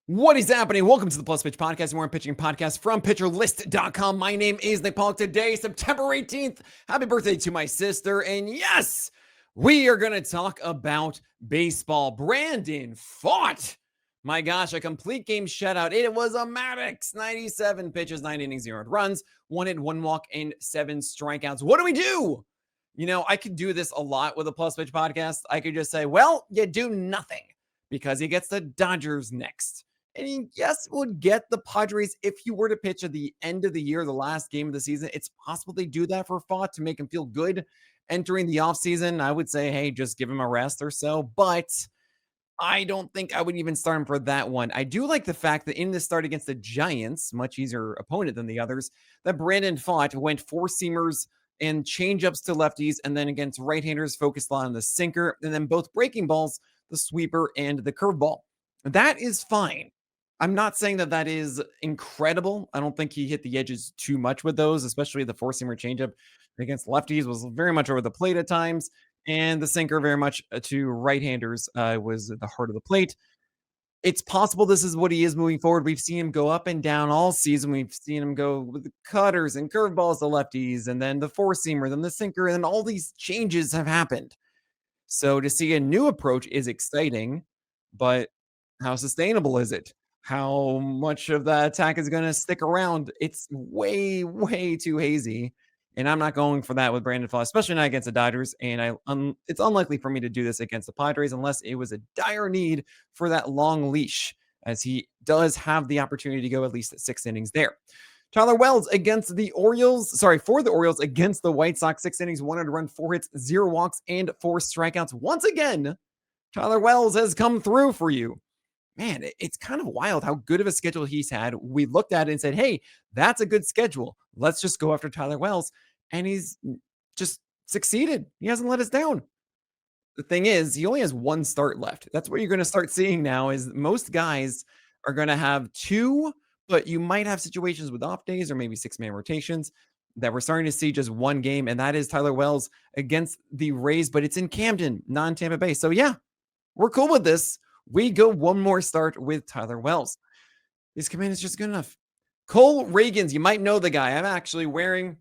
What is happening? Welcome to the Plus Pitch Podcast, more pitching podcast from pitcherlist.com. My name is Nick Pollock. Today, September 18th. Happy birthday to my sister. And yes, we are going to talk about baseball. Brandon Pfaadt. My gosh, a complete game shutout. It was a Maddux. 97 pitches, 9 innings, 0 runs, 1 hit, 1 walk, and 7 strikeouts. What do we do? You know, I could do this a lot with a Plus Pitch podcast. I could just say, well, you do nothing because he gets the Dodgers next. And he, yes, would get the Padres if you were to pitch at the end of the year, the last game of the season. It's possible they do that for Pfaadt to make him feel good entering the offseason. I would say, hey, just give him a rest or so. But I don't think I would even start him for that one. I do like the fact that in this start against the Giants, much easier opponent than the others, that Brandon Pfaadt went 4-seamers and changeups to lefties, and then against right-handers focused on the sinker, and then both breaking balls, the sweeper and the curveball. That is fine. I'm not saying that that is incredible. I don't think he hit the edges too much with those, especially the four-seamer changeup against lefties was very much over the plate at times, and the sinker very much to right-handers was at the heart of the plate. It's possible this is what he is moving forward. We've seen him go up and down all season. We've seen him go with the cutters and curveballs to lefties, and then the four-seamer, then the sinker, and all these changes have happened. So to see a new approach is exciting, but how sustainable is it? How much of that attack is going to stick around? It's way, way too hazy. And I'm not going for that with Brandon Pfaadt, especially not against the Dodgers. And it's unlikely for me to do this against the Padres unless it was a dire need for that long leash, as he does have the opportunity to go at least 6 innings there. Tyler Wells against the Orioles, for the Orioles against the White Sox, 6 innings, 1 run, 4 hits, 0 walks, and 4 strikeouts. Once again, Tyler Wells has come through for you. Man, it's kind of wild how good of a schedule he's had. We looked at it and said, hey, that's a good schedule. Let's just go after Tyler Wells. And he's just succeeded. He hasn't let us down. The thing is, he only has 1 start left. That's what you're going to start seeing now is most guys are going to have 2, but you might have situations with off days or maybe 6-man rotations that we're starting to see just 1 game, and that is Tyler Wells against the Rays, but it's in Camden, non-Tampa Bay. So yeah, we're cool with this. We go 1 more start with Tyler Wells. His command is just good enough. Cole Reagans, you might know the guy. I'm actually wearing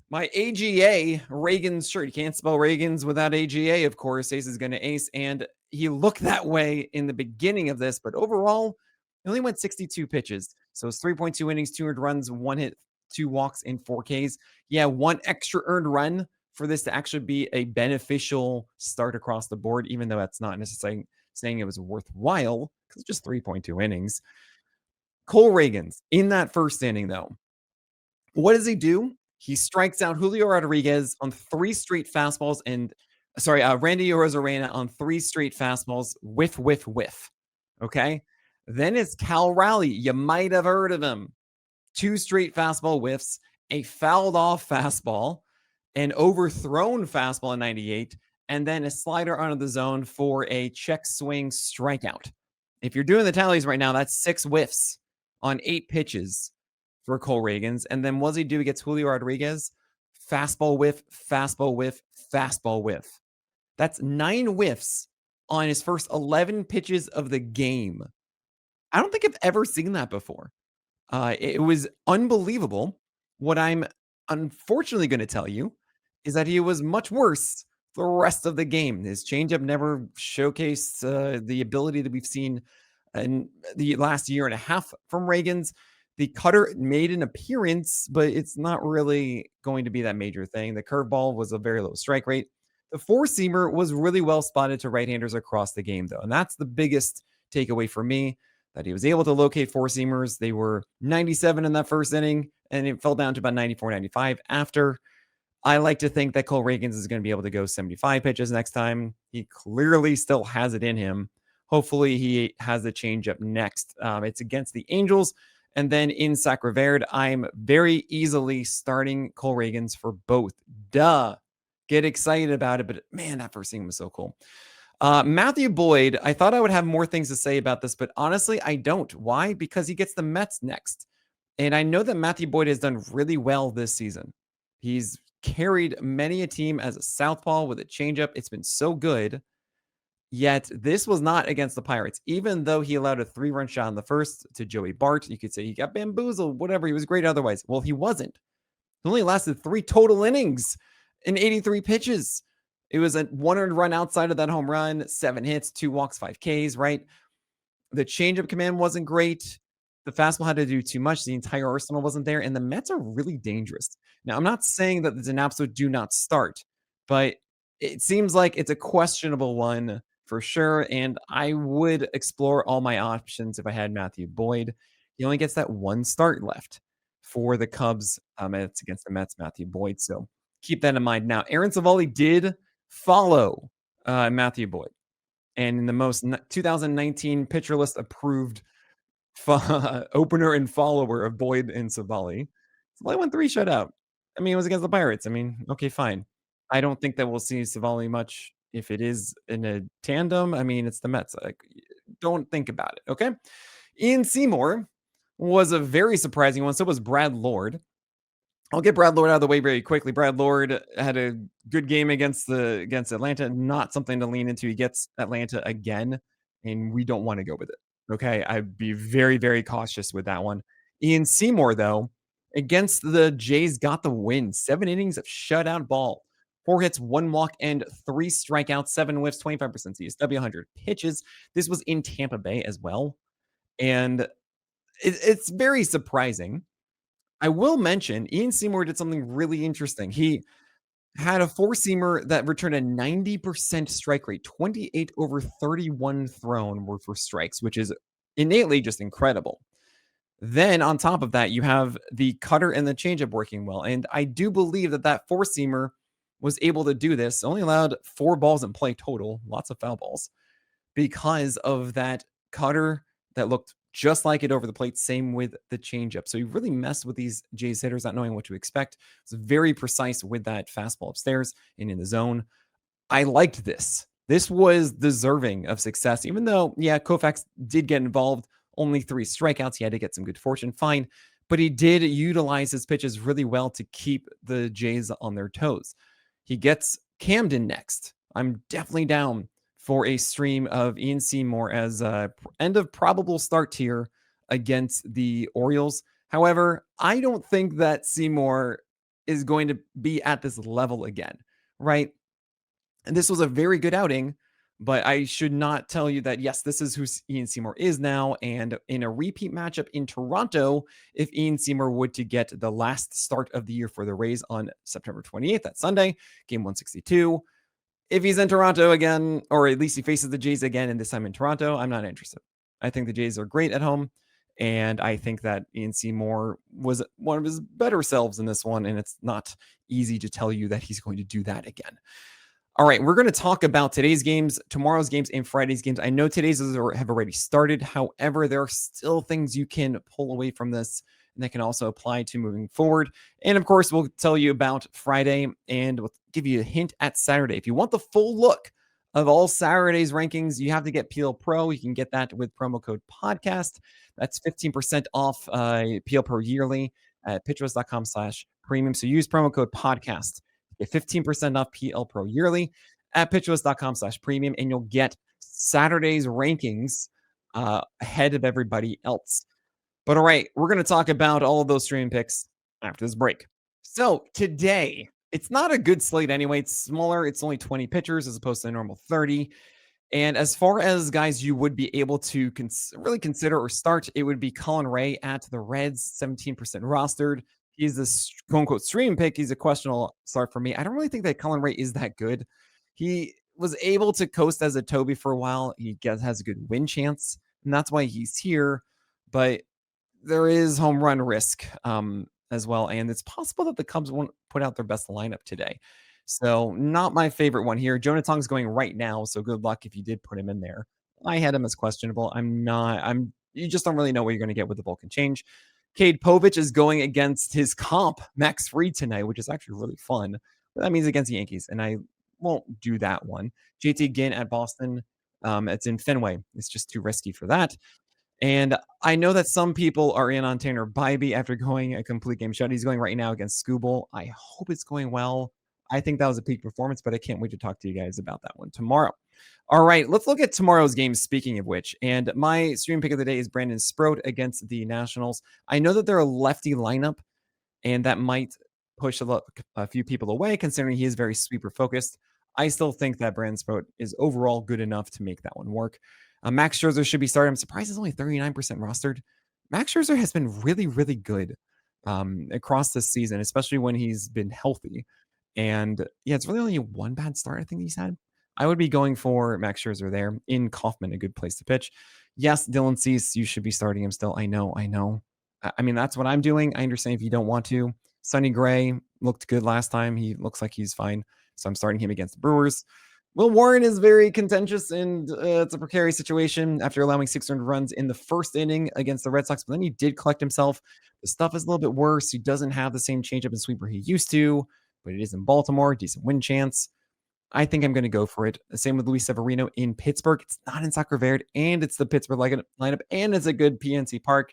my AGA Reagans shirt. You can't spell Reagans without AGA, of course. Ace is going to ace, and he looked that way in the beginning of this, but overall, he only went 62 pitches. So it's 3.2 innings, 200 runs, 1 hit, 2 walks, and 4 Ks. Yeah, 1 extra earned run for this to actually be a beneficial start across the board, even though that's not necessarily saying it was worthwhile because it's just 3.2 innings. Cole Reagans in that first inning, though, what does he do? He strikes out Julio Rodriguez on 3 straight fastballs Randy Arozarena on 3 straight fastballs, whiff. Okay. Then it's Cal Raleigh. You might have heard of him. 2 straight fastball whiffs, a fouled off fastball, an overthrown fastball at 98, and then a slider under the zone for a check swing strikeout. If you're doing the tallies right now, that's 6 whiffs on 8 pitches for Cole Reagans. And then what does he do against Julio Rodriguez? Fastball whiff, fastball whiff, fastball whiff. That's 9 whiffs on his first 11 pitches of the game. I don't think I've ever seen that before. It was unbelievable. What I'm unfortunately going to tell you is that he was much worse the rest of the game. His changeup never showcased the ability that we've seen in the last year and a half from Reagans. The cutter made an appearance, but it's not really going to be that major thing. The curveball was a very low strike rate. The four-seamer was really well spotted to right-handers across the game, though. And that's the biggest takeaway for me, that he was able to locate four-seamers. They were 97 in that first inning, and it fell down to about 94, 95 after. I like to think that Cole Reagans is going to be able to go 75 pitches next time. He clearly still has it in him. Hopefully he has the changeup next. It's against the Angels. And then in Sacre Verde, I'm very easily starting Cole Reagans for both. Duh. Get excited about it. But man, that first thing was so cool. Matthew Boyd, I thought I would have more things to say about this, but honestly, I don't. Why? Because he gets the Mets next. And I know that Matthew Boyd has done really well this season. He's carried many a team as a southpaw with a changeup. It's been so good. Yet this was not against the Pirates, even though he allowed a 3-run shot in the first to Joey Bart. You could say he got bamboozled, whatever. He was great otherwise. Well, he wasn't. It only lasted 3 total innings in 83 pitches. It was a 1 run outside of that home run, 7 hits, 2 walks, 5 Ks, right? The changeup command wasn't great. The fastball had to do too much. The entire arsenal wasn't there, and the Mets are really dangerous. Now, I'm not saying that it's an absolute do not start, but it seems like it's a questionable one for sure, and I would explore all my options if I had Matthew Boyd. He only gets that 1 start left for the Cubs, and it's against the Mets, Matthew Boyd, so keep that in mind. Now, Aaron Savali did follow, Matthew Boyd. And in the most 2019 pitcher list approved opener and follower of Boyd and Savali, Savali went 3 shutout. I mean, it was against the Pirates. I mean, okay, fine. I don't think that we'll see Savali much if it is in a tandem. I mean, it's the Mets. Like, don't think about it. Okay. Ian Seymour was a very surprising one. So was Brad Lord. I'll get Brad Lord out of the way very quickly. Brad Lord had a good game against Atlanta, not something to lean into. He gets Atlanta again, and we don't want to go with it. Okay. I'd be very, very cautious with that one. Ian Seymour, though, against the Jays, got the win. 7 innings of shutout ball. 4 hits, 1 walk, and 3 strikeouts, 7 whiffs, 25% CSW, 100 pitches. This was in Tampa Bay as well. And it's very surprising. I will mention Ian Seymour did something really interesting. He had a four-seamer that returned a 90% strike rate. 28 over 31 thrown were for strikes, which is innately just incredible. Then on top of that, you have the cutter and the changeup working well. And I do believe that that four-seamer was able to do this. Only allowed 4 balls in play total, lots of foul balls, because of that cutter that looked just like it over the plate. Same with the changeup. So you really mess with these Jays hitters, not knowing what to expect. It's very precise with that fastball upstairs and in the zone. I liked this. This was deserving of success, even though, yeah, Koufax did get involved. Only 3 strikeouts. He had to get some good fortune. Fine. But he did utilize his pitches really well to keep the Jays on their toes. He gets Camden next. I'm definitely down for a stream of Ian Seymour as a end of probable start tier against the Orioles. However, I don't think that Seymour is going to be at this level again, right? And this was a very good outing, but I should not tell you that, yes, this is who Ian Seymour is now. And in a repeat matchup in Toronto, if Ian Seymour would to get the last start of the year for the Rays on September 28th, that Sunday, game 162, if he's in Toronto again, or at least he faces the Jays again, and this time in Toronto, I'm not interested. I think the Jays are great at home, and I think that Ian Seymour was one of his better selves in this one, and it's not easy to tell you that he's going to do that again. All right, we're going to talk about today's games, tomorrow's games, and Friday's games. I know today's have already started. However, there are still things you can pull away from this, and that can also apply to moving forward. And of course, we'll tell you about Friday, and we'll give you a hint at Saturday. If you want the full look of all Saturday's rankings, you have to get PL Pro. You can get that with promo code podcast. That's 15% off PL Pro yearly at pitchwest.com/premium. So use promo code podcast. Get 15% off PL Pro yearly at pitchwest.com/premium, and you'll get Saturday's rankings ahead of everybody else. But all right, we're going to talk about all of those streaming picks after this break. So today, it's not a good slate anyway. It's smaller. It's only 20 pitchers as opposed to the normal 30. And as far as guys you would be able to really consider or start, it would be Colin Ray at the Reds, 17% rostered. He's this quote unquote stream pick. He's a questionable start for me. I don't really think that Colin Ray is that good. He was able to coast as a Toby for a while. He has a good win chance, and that's why he's here. But there is home run risk as well. And it's possible that the Cubs won't put out their best lineup today. So not my favorite one here. Jonah Tong's going right now. So good luck if you did put him in there. I had him as questionable. You just don't really know what you're going to get with the Vulcan change. Cade Povich is going against his comp, Max Fried, tonight, which is actually really fun. But that means against the Yankees, and I won't do that one. JT Ginn at Boston. It's in Fenway. It's just too risky for that. And I know that some people are in on Tanner Bybee after going a complete game shut. He's going right now against Skubal. I hope it's going well. I think that was a peak performance, but I can't wait to talk to you guys about that one tomorrow. All right, let's look at tomorrow's game. Speaking of which, and my stream pick of the day is Brandon Sproat against the Nationals. I know that they're a lefty lineup, and that might push a few people away, considering he is very sweeper focused. I still think that Brandon Sproat is overall good enough to make that one work. Max Scherzer should be started. I'm surprised he's only 39% rostered. Max Scherzer has been really, really good across this season, especially when he's been healthy. And yeah, it's really only one bad start I think he's had. I would be going for Max Scherzer there in Kaufman, a good place to pitch. Yes, Dylan Cease, you should be starting him still. I know. I mean, that's what I'm doing. I understand if you don't want to. Sonny Gray looked good last time. He looks like he's fine. So I'm starting him against the Brewers. Will Warren is very contentious and it's a precarious situation after allowing 600 runs in the first inning against the Red Sox. But then he did collect himself. The stuff is a little bit worse. He doesn't have the same changeup and sweeper he used to, but it is in Baltimore. Decent win chance. I think I'm going to go for it. Same with Luis Severino in Pittsburgh. It's not in Soccer Verde, and it's the Pittsburgh lineup, and it's a good PNC Park.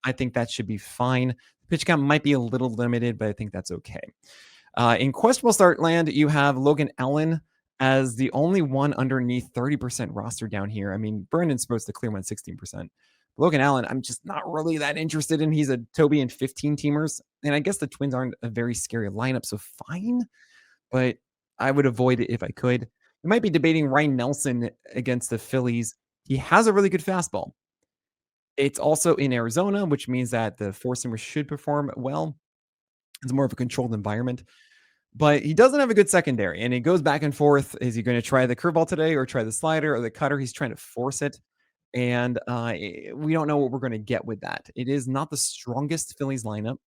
I think that should be fine. Pitch count might be a little limited, but I think that's okay. In questionable start land, you have Logan Allen as the only one underneath 30% roster down here. I mean, Brandon's supposed to clear him at 16%. Logan Allen, I'm just not really that interested in. He's a Toby and 15 teamers. And I guess the Twins aren't a very scary lineup, so fine. But I would avoid it if I could. You might be debating Ryan Nelson against the Phillies. He has a really good fastball. It's also in Arizona, which means that the four seamer should perform well. It's more of a controlled environment, but he doesn't have a good secondary, and it goes back and forth. Is he going to try the curveball today, or try the slider, or the cutter? He's trying to force it, and we don't know what we're going to get with that. It is not the strongest Phillies lineup.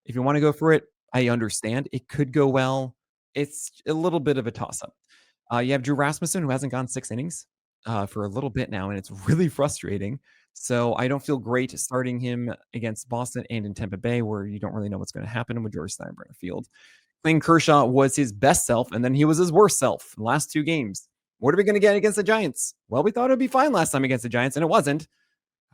If you want to go for it, I understand. It could go well. It's a little bit of a toss up. You have Drew Rasmussen, who hasn't gone 6 innings for a little bit now, and it's really frustrating. So I don't feel great starting him against Boston and in Tampa Bay, where you don't really know what's going to happen with George Steinbrenner Field. Clayton Kershaw was his best self, and then he was his worst self in the last 2 games. What are we going to get against the Giants? Well, we thought it would be fine last time against the Giants, and it wasn't.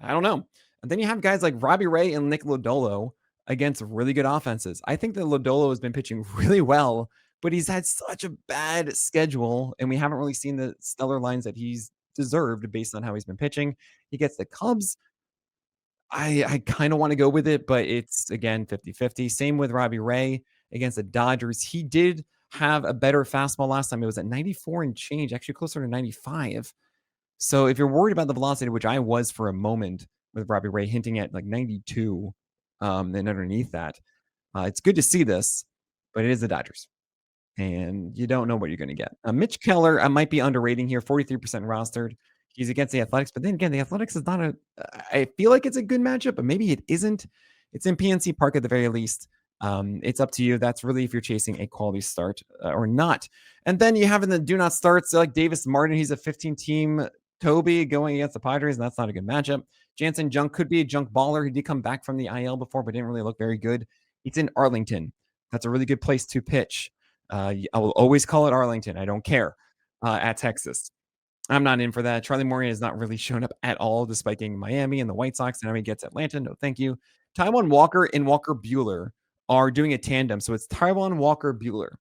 I don't know. And then you have guys like Robbie Ray and Nick Lodolo against really good offenses. I think that Lodolo has been pitching really well, but he's had such a bad schedule, and we haven't really seen the stellar lines that he's deserved based on how he's been pitching. He gets the Cubs. I kind of want to go with it, but it's again 50-50. Same with Robbie Ray against the Dodgers. He did have a better fastball last time. It was at 94 and change, actually closer to 95. So if you're worried about the velocity, which I was for a moment with Robbie Ray hinting at like 92, and underneath that, it's good to see this, but it is the Dodgers, and you don't know what you're going to get. Mitch Keller, I might be underrating here, 43% rostered. He's against the Athletics, but then again, the Athletics is not a. I feel like it's a good matchup, but maybe it isn't. It's in PNC Park at the very least. It's up to you. That's really if you're chasing a quality start or not. And then you have in the do not starts like Davis Martin. He's a 15-team Toby going against the Padres, and that's not a good matchup. Jansen Junk could be a junk baller. He did come back from the IL before, but didn't really look very good. It's in Arlington. That's a really good place to pitch. I will always call it Arlington. I don't care. At Texas. I'm not in for that. Charlie Morgan has not really shown up at all, despite getting Miami and the White Sox. And now he gets Atlanta. No, thank you. Taijuan Walker and Walker Buehler are doing a tandem. So it's Taijuan Walker Buehler.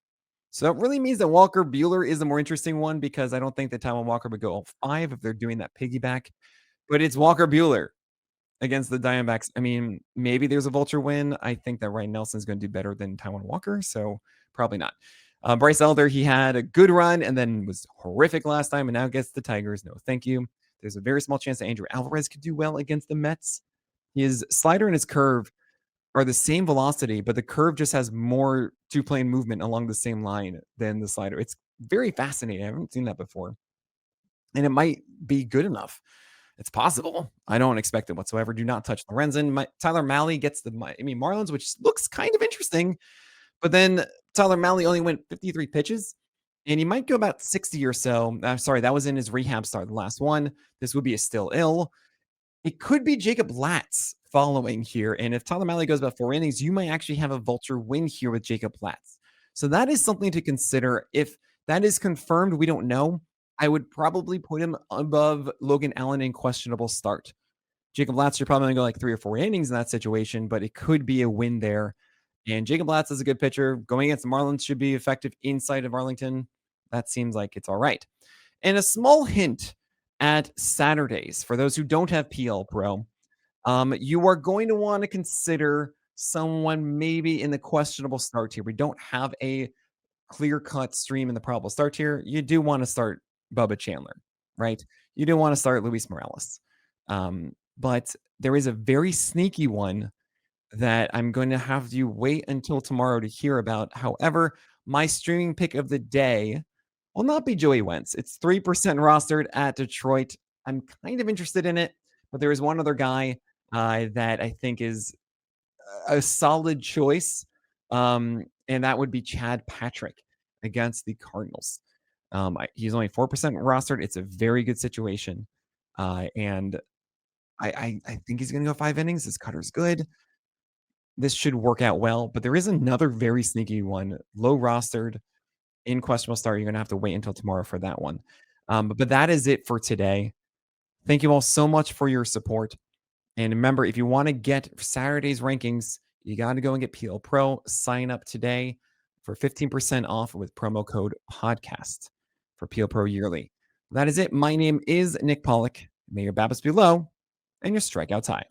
So that really means that Walker Buehler is the more interesting one, because I don't think that Taijuan Walker would go all 5 if they're doing that piggyback. But it's Walker Buehler against the Diamondbacks. I mean, maybe there's a vulture win. I think that Ryan Nelson's going to do better than Taijuan Walker. So probably not. Bryce Elder, he had a good run and then was horrific last time and now gets the Tigers. No, thank you. There's a very small chance that Andrew Alvarez could do well against the Mets. His slider and his curve are the same velocity, but the curve just has more two-plane movement along the same line than the slider. It's very fascinating. I haven't seen that before. And it might be good enough. It's possible. I don't expect it whatsoever. Do not touch Lorenzen. Tyler Mahle gets the Miami Marlins, which looks kind of interesting. But then Tyler Mahle only went 53 pitches, and he might go about 60 or so. Sorry, that was in his rehab start, the last one. This would be a still ill. It could be Jacob Latz following here. And if Tyler Mahle goes about 4 innings, you might actually have a vulture win here with Jacob Latz. So that is something to consider. If that is confirmed, we don't know. I would probably put him above Logan Allen in questionable start. Jacob Latz, you're probably going to go like 3 or 4 innings in that situation, but it could be a win there. And Jacob Latz is a good pitcher. Going against the Marlins should be effective inside of Arlington. That seems like it's all right. And a small hint at Saturdays for those who don't have PL Pro, you are going to want to consider someone maybe in the questionable start tier. We don't have a clear cut stream in the probable start tier. You do want to start Bubba Chandler, right? You do want to start Luis Morales. But there is a very sneaky one that I'm going to have you wait until tomorrow to hear about. However, my streaming pick of the day will not be Joey Wentz. It's 3% rostered at Detroit. I'm kind of interested in it, but there is one other guy that I think is a solid choice, and that would be Chad Patrick against the Cardinals. He's only 4% rostered. It's a very good situation, and I think he's going to go 5 innings. His cutter's good. This should work out well, but there is another very sneaky one, low rostered in questionable start. You're gonna have to wait until tomorrow for that one. But that is it for today. Thank you all so much for your support. And remember, if you want to get Saturday's rankings, you got to go and get PL Pro. Sign up today for 15% off with promo code podcast for PL Pro yearly. That is it. My name is Nick Pollock. May your BABIPs be low and your strikeouts high.